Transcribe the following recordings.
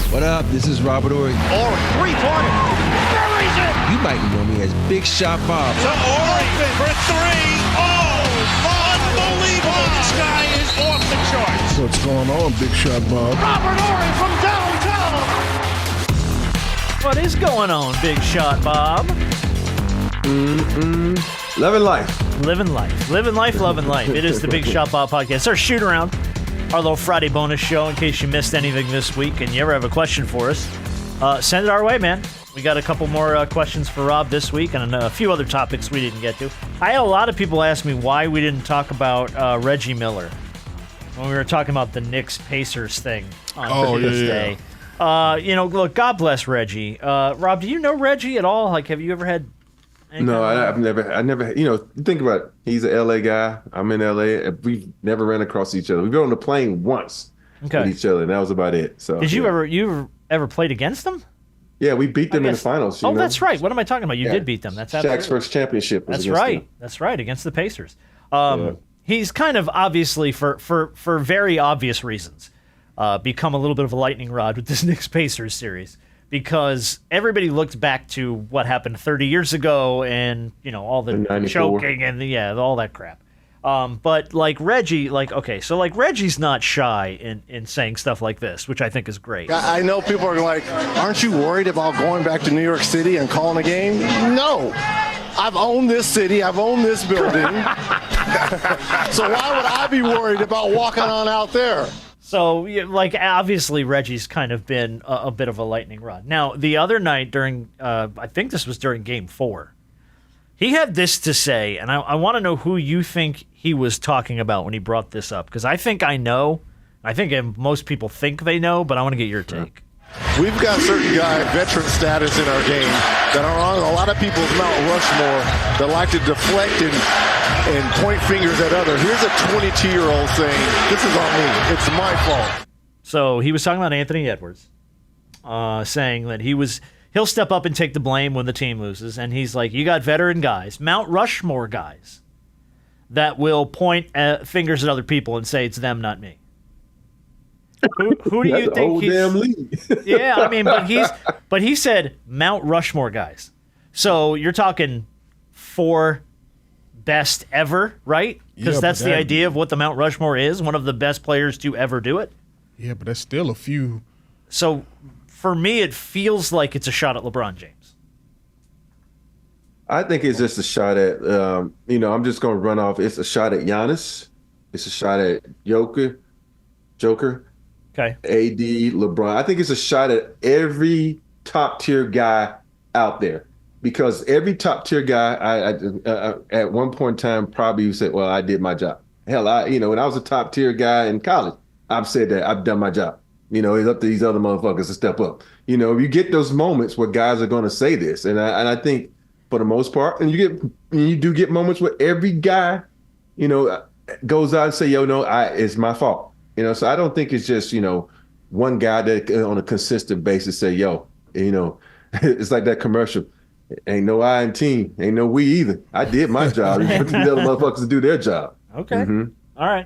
What up? This is Robert Ory. Ory, three-pointer. Buries it. You might know me as Big Shot Bob. To Ory for three. Oh, unbelievable. This guy is off the charts. What's going on, Big Shot Bob? Robert Ory from downtown. What is going on, Big Shot Bob? Loving life. Living life. Living life, loving life. It is the Big Shot Bob podcast. It's our shoot around, our little Friday bonus show in case you missed anything this week and you ever have a question for us. Send it our way, man. We got a couple more questions for Rob this week and a few other topics we didn't get to. I had a lot of people ask me why we didn't talk about Reggie Miller when we were talking about the Knicks-Pacers thing on this day. Look, God bless Reggie. Rob, do you know Reggie at all? Like, have you ever had... No, I've never, think about it. He's an LA guy. I'm in LA. We've never ran across each other. We've been on the plane once with each other, and that was about it. So, did you ever played against them? Yeah, we beat them in the finals. Oh, that's right. What am I talking about? You did beat them. That's Shaq's first championship. That's right. Them. That's right, against the Pacers. He's kind of obviously, for very obvious reasons, become a little bit of a lightning rod with this Knicks-Pacers series. Because everybody looked back to what happened 30 years ago and, all the choking and all that crap. But like Reggie, Reggie's not shy in saying stuff like this, which I think is great. I know people are like, aren't you worried about going back to New York City and calling a game? No. I've owned this city. I've owned this building. So why would I be worried about walking on out there? So, obviously, Reggie's kind of been a bit of a lightning rod. Now, the other night during, I think this was during Game 4, he had this to say, and I want to know who you think he was talking about when he brought this up, because I think I know. I think most people think they know, but I want to get your take. We've got certain guy veteran status in our game that are on a lot of people's Mount Rushmore that like to deflect and point fingers at others. Here's a 22-year-old saying, this is on me. It's my fault. So he was talking about Anthony Edwards, saying that he'll step up and take the blame when the team loses. And he's like, you got veteran guys, Mount Rushmore guys, that will point fingers at other people and say it's them, not me. Who do you think he's... damn league. Yeah, I mean, but he said Mount Rushmore guys. So you're talking 4 best ever, right? Because that's the idea of what the Mount Rushmore is, one of the best players to ever do it. Yeah, but that's still a few. So for me, it feels like it's a shot at LeBron James. I think it's just a shot at, I'm just going to run off. It's a shot at Giannis. It's a shot at Joker. Okay. AD, LeBron. I think it's a shot at every top-tier guy out there. Because every top-tier guy, I at one point in time probably said, well, I did my job. Hell, when I was a top-tier guy in college, I've said that I've done my job. It's up to these other motherfuckers to step up. You get those moments where guys are going to say this. And I think for the most part, and you do get moments where every guy, goes out and say, it's my fault. So I don't think it's just, one guy that on a consistent basis say, it's like that commercial. Ain't no I in team. Ain't no we either. I did my job. You put the other motherfuckers to do their job. Okay. Mm-hmm. All right.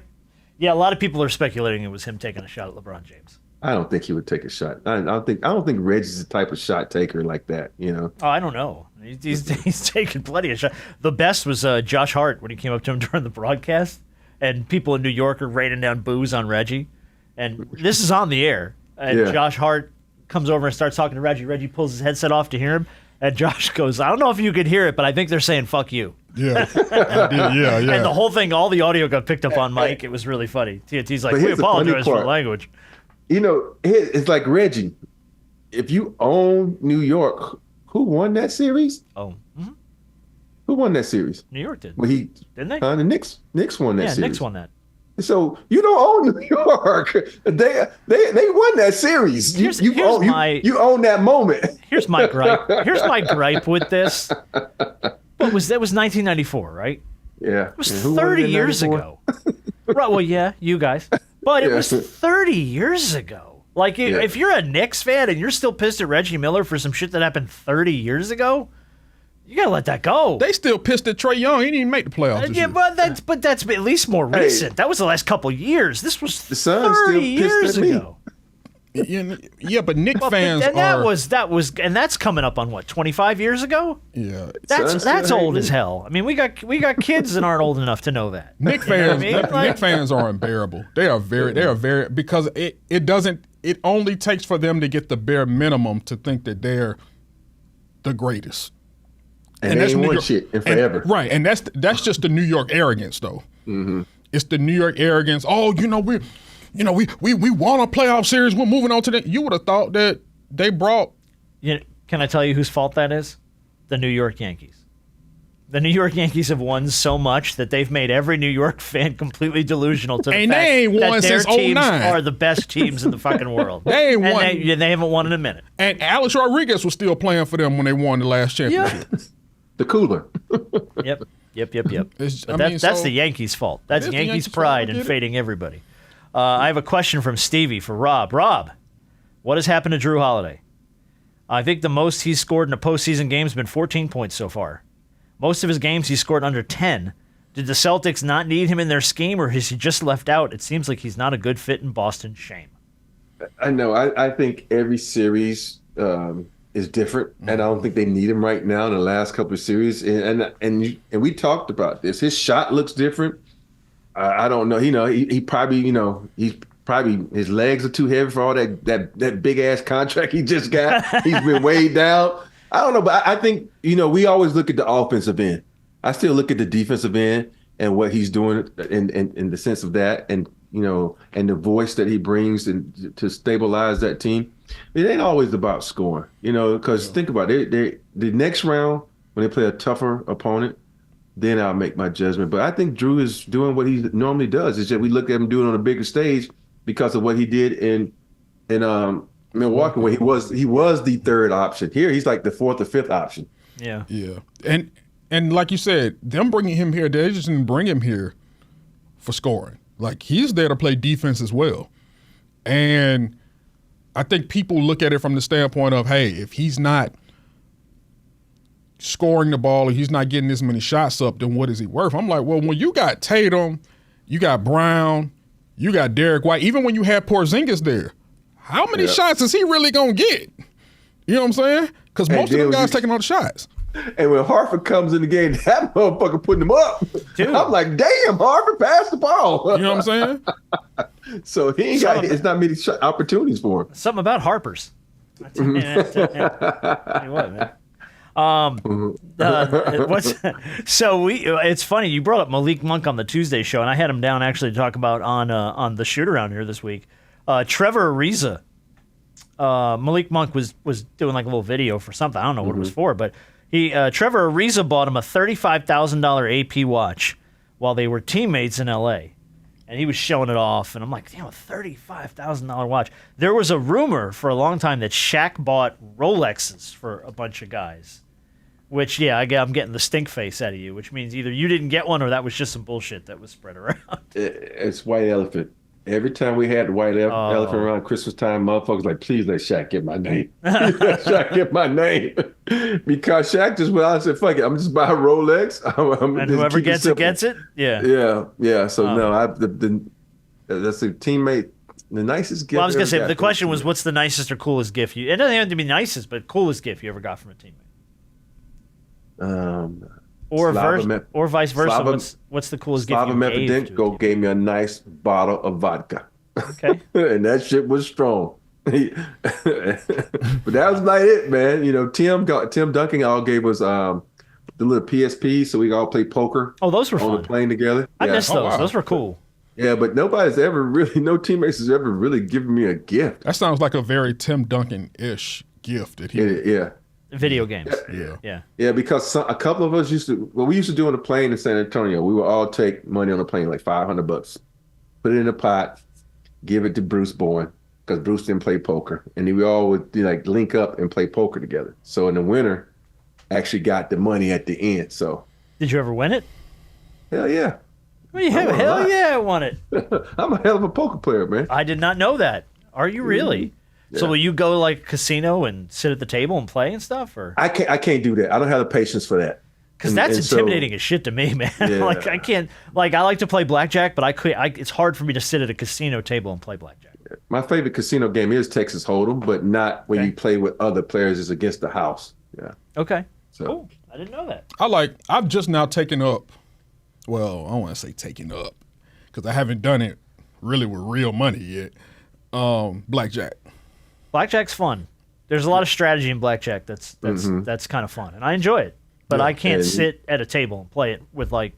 Yeah, a lot of people are speculating it was him taking a shot at LeBron James. I don't think he would take a shot. I don't think Reggie's the type of shot taker like that, Oh, I don't know. He's taken plenty of shots. The best was Josh Hart when he came up to him during the broadcast, and people in New York are raining down booze on Reggie. And this is on the air. And Josh Hart comes over and starts talking to Reggie. Reggie pulls his headset off to hear him. And Josh goes, I don't know if you could hear it, but I think they're saying fuck you. Yeah. Yeah. And the whole thing, all the audio got picked up on mic. It was really funny. TNT's like, we apologize for the language. It's like Reggie. If you own New York, who won that series? Oh. Mm-hmm. Who won that series? New York did. Well, didn't they? The Knicks won that series. Yeah, Knicks won that. So you don't own New York. They won that series. You own that moment. Here's my gripe. Here's my gripe with this. That was 1994, right? Yeah. It was 30 years ago. Right. Well, yeah, you guys. But it was 30 years ago. Like, if you're a Knicks fan and you're still pissed at Reggie Miller for some shit that happened 30 years ago, you gotta let that go. They still pissed at Trae Young. He didn't even make the playoffs. Yeah, but that's at least more recent. That was the last couple of years. This was 30 years ago. Yeah, but Knicks Well, fans and are. and that's coming up on what, 25 years ago? Yeah, That's old as hell. I mean, we got Kids that aren't old enough to know that. Knicks You know what fans. I mean? Knicks fans are unbearable. They are very because it doesn't. It only takes for them to get the bare minimum to think that they're the greatest. And they ain't won shit in forever. Right, and that's just the New York arrogance, though. Mm-hmm. It's the New York arrogance. Oh, we won a playoff series. We're moving on to that. You would have thought that they brought. Can I tell you whose fault that is? The New York Yankees. The New York Yankees have won so much that they've made every New York fan completely delusional to the And fact they ain't won that their since teams 09. are the best teams in the fucking world. They ain't won. They haven't won in a minute. And Alex Rodriguez was still playing for them when they won the last championship. The cooler. Yep. That's That's the Yankees' fault. That's the Yankees' Yankees' fault, pride I in get it. fading everybody. I have a question from Stevie for Rob. Rob, what has happened to Jrue Holiday? I think the most he's scored in a postseason game has been 14 points so far. Most of his games he scored under 10. Did the Celtics not need him in their scheme, or is he just left out? It seems like he's not a good fit in Boston. Shame. I know. I think every series is different, and I don't think they need him right now in the last couple of series. And we talked about this. His shot looks different. I don't know. He probably his legs are too heavy for all that big ass contract he just got. He's been weighed down. I don't know, but I think we always look at the offensive end. I still look at the defensive end and what he's doing in the sense of that, and and the voice that he brings and to stabilize that team. It ain't always about scoring, because think about it. The next round when they play a tougher opponent, then I'll make my judgment. But I think Jrue is doing what he normally does. It's just we look at him doing it on a bigger stage because of what he did in Milwaukee, where he was the third option. Here he's like the fourth or fifth option. Yeah. And like you said, them bringing him here, they just didn't bring him here for scoring. Like, he's there to play defense as well. And I think people look at it from the standpoint of, hey, if he's not scoring the ball or he's not getting this many shots up, then what is he worth? I'm like, well, when you got Tatum, you got Brown, you got Derek White, even when you had Porzingis there, how many shots is he really going to get? You know what I'm saying? Because most of them guys taking all the shots. And when Harford comes in the game, that motherfucker putting him up. Dude. I'm like, damn, Harford, pass the ball. You know what I'm saying? So he ain't got, it's not many opportunities for him. Something about Harper's. Tell you what, man. It's funny you brought up Malik Monk on the Tuesday show, and I had him down actually to talk about on the shoot around here this week. Trevor Ariza, Malik Monk was doing like a little video for something. I don't know what it was for, but Trevor Ariza bought him a $35,000 AP watch while they were teammates in L.A. And he was showing it off, and I'm like, damn, a $35,000 watch. There was a rumor for a long time that Shaq bought Rolexes for a bunch of guys, which, I'm getting the stink face out of you, which means either you didn't get one or that was just some bullshit that was spread around. It's white elephant. Every time we had the white elephant around Christmas time, motherfuckers like, please let Shaq get my name. Let Shaq get my name. Because Shaq just went out and said, fuck it, I'm just buy a Rolex. And whoever gets it, gets it? Yeah. So, that's a teammate, the nicest gift. Well, I was going to say, the question was, what's the nicest or coolest gift it doesn't have to be nicest, but coolest gift you ever got from a teammate? Or vice versa. What's the coolest gift you gave to a teammate? Gave me a nice bottle of vodka. Okay. And that shit was strong. But that was not it, man. Tim Duncan all gave us the little PSP, so we all played poker. Oh, those were fun. On the plane together. I missed those. Wow. Those were cool. Yeah, but no teammates has ever really given me a gift. That sounds like a very Tim Duncan-ish gift that he. Yeah. Video games. Yeah, because a couple of us used to do on the plane in San Antonio, we would all take money on the plane, like $500, put it in a pot, give it to Bruce Bowen, because Bruce didn't play poker. And then we all would link up and play poker together. So in the winter, actually got the money at the end. So did you ever win it? Hell yeah. Hell yeah, I won it. I'm a hell of a poker player, man. I did not know that. Are you really? Mm-hmm. Yeah. So will you go like casino and sit at the table and play and stuff, or I can't do that. I don't have the patience for that. Because that's intimidating as shit to me, man. Yeah. Like I can't. Like I like to play blackjack, but it's hard for me to sit at a casino table and play blackjack. My favorite casino game is Texas Hold'em, but not when you play with other players. It's against the house. Yeah. Okay. So. Cool. I didn't know that. I've just now taken up, well, I don't want to say taking up, because I haven't done it really with real money yet. Blackjack. Blackjack's fun. There's a lot of strategy in blackjack that's kind of fun, and I enjoy it. But I can't sit at a table and play it with like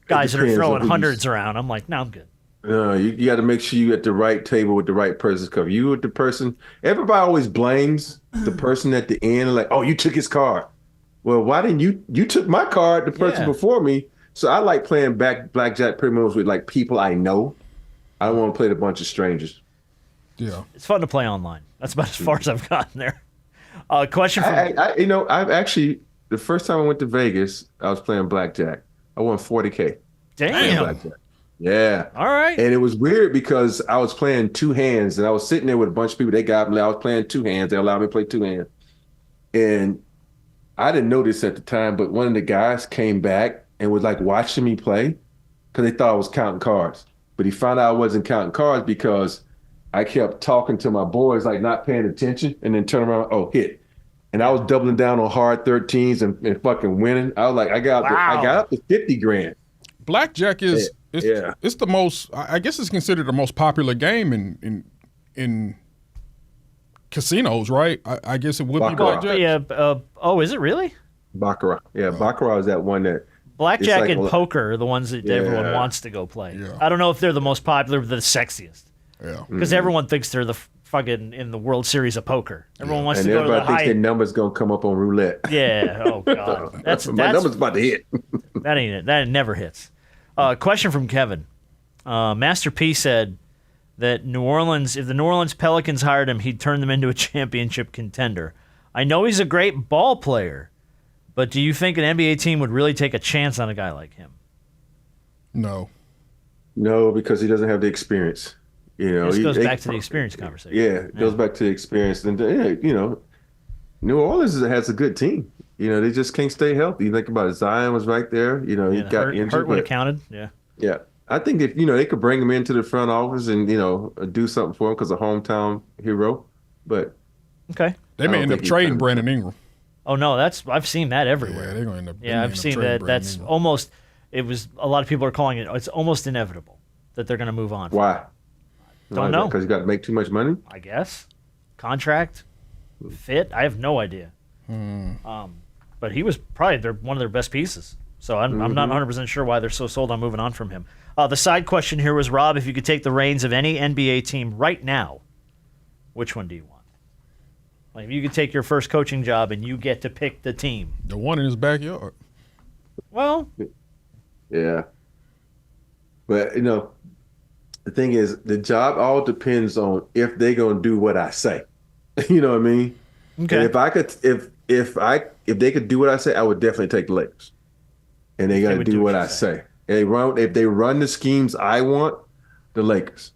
guys that are throwing hundreds around. I'm like, no, I'm good. You got to make sure you at the right table with the right person. Because you with the person, everybody always blames the person at the end. Like, oh, you took his card. Well, why didn't you took my card, the person before me. So I like playing blackjack pretty much with like people I know. I don't want to play with a bunch of strangers. Yeah. It's fun to play online. That's about as far as I've gotten there. Question from I've actually, the first time I went to Vegas, I was playing blackjack. I won $40K. Damn. Blackjack. Yeah. All right. And it was weird because I was playing two hands, and I was sitting there with a bunch of people. They got me. I was playing two hands. They allowed me to play two hands. And I didn't know this at the time, but one of the guys came back and was like watching me play because they thought I was counting cards. But he found out I wasn't counting cards because I kept talking to my boys, like not paying attention, and then turn around, oh, hit. And I was doubling down on hard 13s and fucking winning. I was like, I got up to 50 grand. Blackjack is it's the most, I guess it's considered the most popular game in casinos, right? I guess it would be blackjack. Yeah. Is it really? Baccarat. Yeah, Baccarat is that one that. Blackjack like and poker are the ones that everyone wants to go play. Yeah. I don't know if they're the most popular, but they're the sexiest. Yeah. Because everyone thinks they're the fucking in the World Series of poker. Everyone wants to go to the everybody thinks high. their number's gonna come up on roulette. Yeah. Oh God. That's my number's about to hit. That ain't it. That never hits. Question from Kevin. Master P said that if the New Orleans Pelicans hired him, he'd turn them into a championship contender. I know he's a great ball player, but do you think an NBA team would really take a chance on a guy like him? No. No, because he doesn't have the experience. This goes back to the experience conversation. Yeah, it goes back to the experience. And New Orleans has a good team. They just can't stay healthy. You think about it. Zion was right there. He got injured. Hurt would have counted. Yeah. Yeah. I think if, they could bring him into the front office and, do something for him because a hometown hero. But okay. They may end up trading Brandon Ingram. Oh, no, I've seen that everywhere. Yeah, they're going to end up. Yeah, I've seen that. That's almost. It was a lot of people are calling it. It's almost inevitable that they're going to move on. Why? Don't know. Because you got to make too much money. I guess contract fit. I have no idea. But he was probably one of their best pieces. So I'm not 100% sure why they're so sold on moving on from him. The side question here was, Rob, if you could take the reins of any NBA team right now, which one do you want? Like, if you could take your first coaching job and you get to pick the team. The one in his backyard. Well. Yeah. But, the thing is, the job all depends on if they're going to do what I say. You know what I mean? Okay. And if they could do what I say, I would definitely take the Lakers. And they got to do what I say. If they run the schemes I want, the Lakers.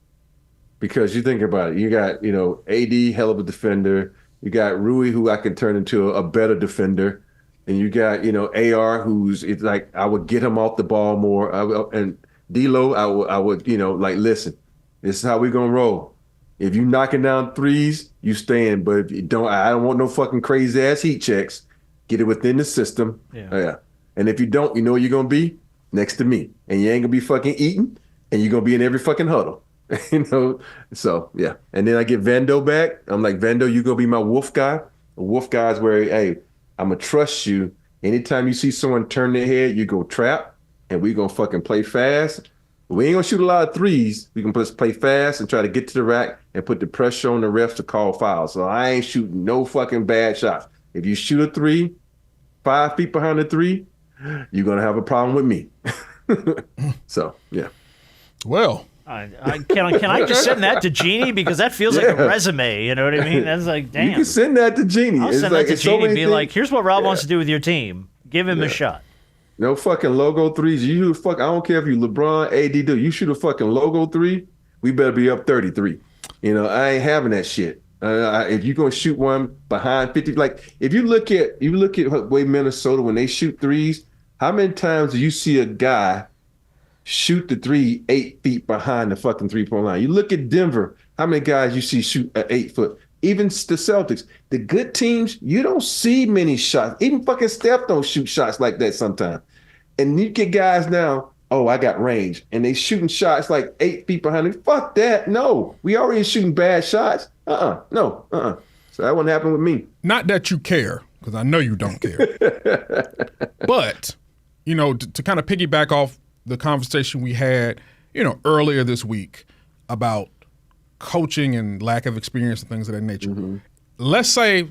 Because you think about it, you got, AD, hell of a defender. You got Rui, who I can turn into a better defender. And you got, AR, it's like I would get him off the ball more. And D'Lo, I would, listen, this is how we're going to roll. If you knocking down threes, you staying. But if you don't, I don't want no fucking crazy ass heat checks. Get it within the system. Yeah. And if you don't, you know where you're going to be? Next to me. And you ain't going to be fucking eating. And you're going to be in every fucking huddle. So, yeah. And then I get Vando back. I'm like, Vando, you going to be my wolf guy. A wolf guy is where, hey, I'm going to trust you. Anytime you see someone turn their head, you go trap. And we going to fucking play fast. We ain't going to shoot a lot of threes. We can just play fast and try to get to the rack and put the pressure on the refs to call fouls. So I ain't shooting no fucking bad shots. If you shoot a 3, 5 feet behind the 3, you're going to have a problem with me. So, yeah. Well. Can I just send that to Jeannie? Because that feels like a resume. You know what I mean? That's like, damn. You can send that to Jeannie. I'll send that to Jeannie and be like, here's what Rob wants to do with your team. Give him a shot. No fucking logo threes. I don't care if you LeBron, AD, do. You shoot a fucking logo 3, we better be up 33. I ain't having that shit. If you're gonna shoot one behind 50, like if you look at the way Minnesota when they shoot threes, how many times do you see a guy shoot the 3 8 feet behind the fucking 3-point line? You look at Denver. How many guys you see shoot at 8 foot? Even the Celtics, the good teams, you don't see many shots. Even fucking Steph don't shoot shots like that sometimes. And you get guys now, oh, I got range. And they shooting shots like 8 feet behind me. Fuck that. No, we already shooting bad shots. No. So that wouldn't happen with me. Not that you care, because I know you don't care. But, to kind of piggyback off the conversation we had, earlier this week about coaching and lack of experience and things of that nature. Mm-hmm. Let's say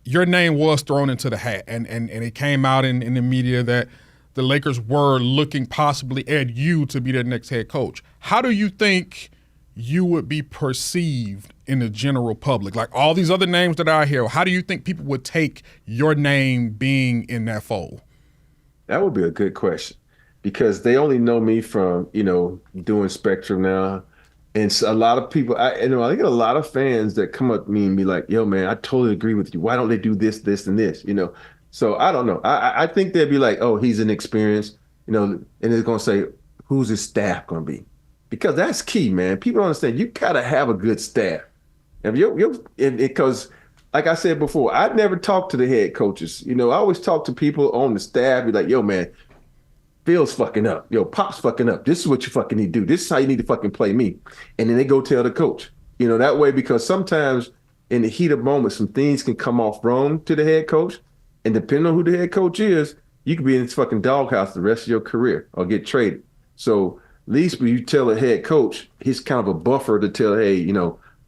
your name was thrown into the hat and it came out in the media that the Lakers were looking possibly at you to be their next head coach. How do you think you would be perceived in the general public? Like all these other names that are here, how do you think people would take your name being in that fold? That would be a good question because they only know me from, doing Spectrum now. And so a lot of people, I get a lot of fans that come up to me and be like, yo, man, I totally agree with you. Why don't they do this, this, and this, So I don't know. I think they'd be like, oh, he's inexperienced, and they're going to say, who's his staff going to be? Because that's key, man. People don't understand. You got to have a good staff. Because like I said before, I'd never talked to the head coaches. I always talk to people on the staff, be like, yo, man, Phil's fucking up. Yo, Pop's fucking up. This is what you fucking need to do. This is how you need to fucking play me. And then they go tell the coach. That way, because sometimes in the heat of moment, some things can come off wrong to the head coach. And depending on who the head coach is, you could be in this fucking doghouse the rest of your career or get traded. So at least when you tell a head coach, he's kind of a buffer to tell, hey,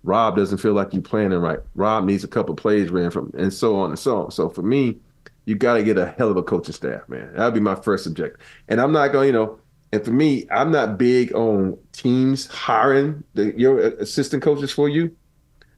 Rob doesn't feel like you're playing him right. Rob needs a couple plays ran from, and so on and so on. So for me, you got to get a hell of a coaching staff, man. That would be my first objective. And I'm not going, and for me, I'm not big on teams hiring your assistant coaches for you.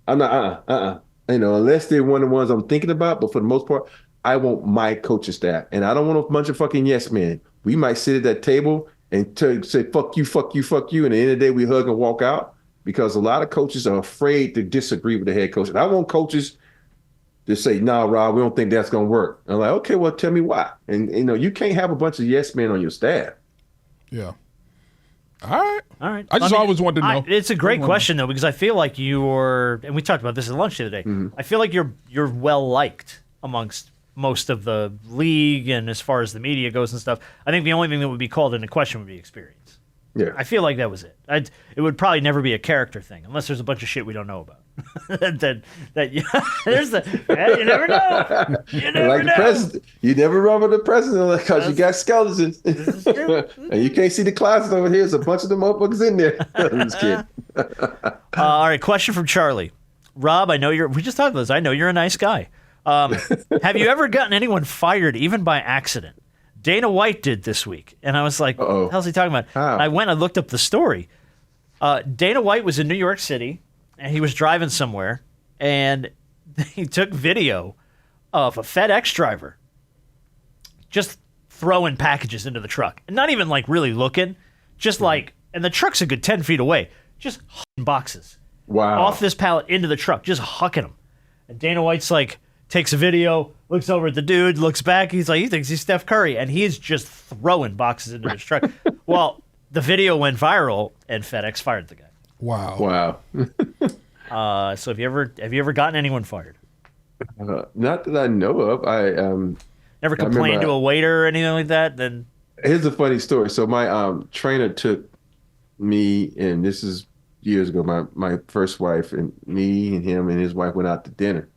I'm not, unless they're one of the ones I'm thinking about. But for the most part, I want my coaching staff. And I don't want a bunch of fucking yes men. We might sit at that table and say, fuck you, fuck you, fuck you. And at the end of the day, we hug and walk out because a lot of coaches are afraid to disagree with the head coach. And I want coaches to say, nah, Rob, we don't think that's going to work. I'm like, okay, well, tell me why. And, you can't have a bunch of yes men on your staff. Yeah. All right. I just always wanted to know. It's a great question, though, because I feel like you're, and we talked about this at lunch the other day, I feel like you're well-liked amongst most of the league and as far as the media goes and stuff. I think the only thing that would be called into question would be experience. Yeah. I feel like that was it. It would probably never be a character thing unless there's a bunch of shit we don't know about. There's you never know. You never like know. The president, you never run with the president because you got skeletons. And you can't see the closets over here. There's a bunch of them motherfuckers in there. I'm just kidding. All right, question from Charlie. Rob, we just talked about this. I know you're a nice guy. Have you ever gotten anyone fired even by accident? Dana White did this week. And I was like, what the hell's he talking about? How? And I went and looked up the story. Dana White was in New York City, and he was driving somewhere, and he took video of a FedEx driver just throwing packages into the truck. And not even, really looking, just and the truck's a good 10 feet away, just hucking boxes. Wow. Off this pallet into the truck, just hucking them. And Dana White's takes a video, looks over at the dude, looks back. He's like, he thinks he's Steph Curry, and he's just throwing boxes into his truck. Well, the video went viral, and FedEx fired the guy. Wow. So have you ever gotten anyone fired? Not that I know of. I never complained to a waiter or anything like that. Then here's a funny story. So my trainer took me, and this is years ago. My first wife and me and him and his wife went out to dinner.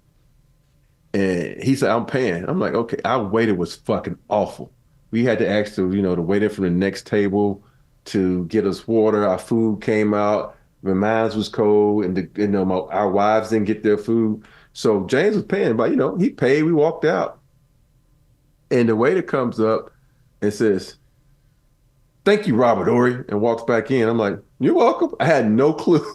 And he said, I'm paying. I'm like, okay. Our waiter was fucking awful. We had to ask the waiter from the next table to get us water. Our food came out. Mine was cold, and our wives didn't get their food. So James was paying, but he paid. We walked out, and the waiter comes up and says, "Thank you, Robert Horry," and walks back in. I'm like, "You're welcome." I had no clue.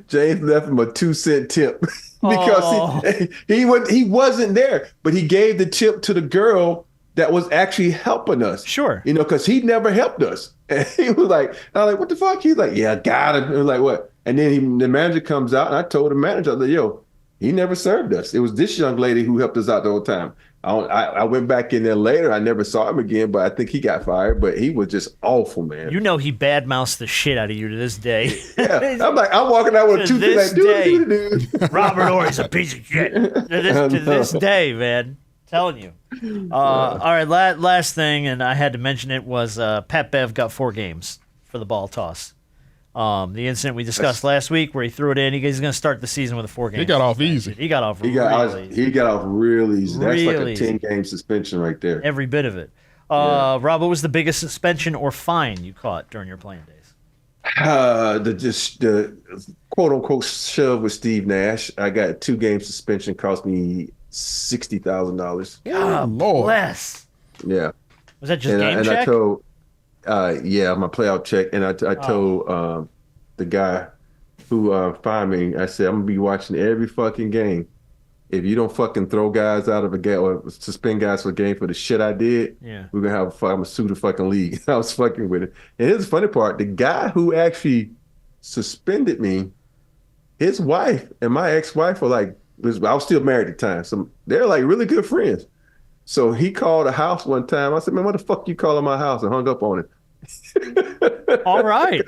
James left him a 2-cent tip because he wasn't there, but he gave the tip to the girl that was actually helping us. Sure. Because he never helped us. And he was like, I was like, what the fuck? He's like, yeah, I got him. I was like, what? And then the manager comes out, and I told the manager, I was like, yo, He never served us. It was this young lady who helped us out the whole time. I went back in there later. I never saw him again, but I think he got fired. But he was just awful, man. You know he badmouths the shit out of you to this day. Yeah, I'm walking out with a toothpick like, dude. Robert Horry's a piece of shit. To this day, man. Telling you. All right, last thing, and I had to mention it, was Pat Bev got 4 games for the ball toss. The incident we discussed last week where he threw it in, he's going to start the season with a 4 game. He got off easy. He got off really easy. That's like a 10-game suspension right there. Every bit of it. Rob, what was the biggest suspension or fine you caught during your playing days? The quote-unquote shove with Steve Nash. I got a 2-game suspension, cost me $60,000. God bless. Yeah. Was that just game check? And I told... my playoff check, and I told the guy who fined me, I said, I'm gonna be watching every fucking game. If you don't fucking throw guys out of a game or suspend guys for a game for the shit I did, we're gonna have I'm gonna sue the fucking league. I was fucking with it. And here's the funny part: the guy who actually suspended me, his wife and my ex-wife were like, I was still married at the time, so they're like really good friends. So he called a house one time. I said, man, what the fuck you calling my house? And hung up on it. All right.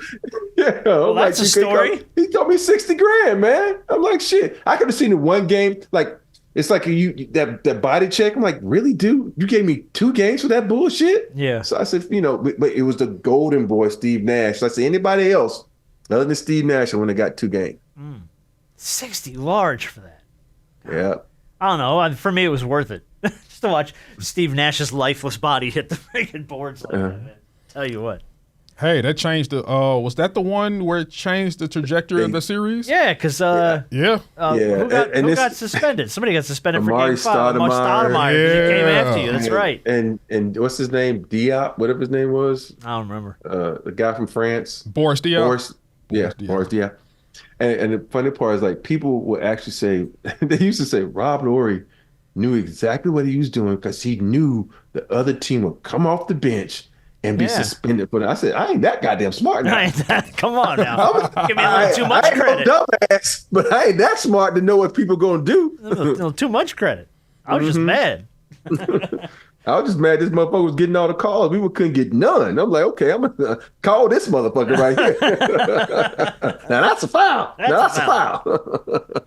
Yeah. Well, that's a story. He told me $60,000, man. I'm like, shit. I could have seen it one game. Like, it's like that body check. I'm like, really, dude? You gave me 2 games for that bullshit? Yeah. So I said, but it was the golden boy, Steve Nash. So I said, anybody else other than Steve Nash, I wouldn't have got 2 games. 60 large for that. Yeah. I don't know. For me, it was worth it. Just to watch Steve Nash's lifeless body hit the freaking boards like that, man. Tell you what. Hey, that changed the. Was that the one where it changed the trajectory of the series? Yeah, because who got suspended? Somebody got suspended for game 5. Stoudemire. He came after you. That's right. And what's his name? Diop, whatever his name was. I don't remember. The guy from France. Boris Diop. Boris Diop. And the funny part is, like, people would actually say, they used to say Robert Horry knew exactly what he was doing because he knew the other team would come off the bench and be suspended for that. I said, I ain't that goddamn smart now. Come on now. Give me a little too much credit. No dumbass, but I ain't that smart to know what people going to do. A little too much credit. I was just mad. I was just mad this motherfucker was getting all the calls. We couldn't get none. I'm like, okay, I'm going to call this motherfucker right here. Now that's a foul. That's a foul.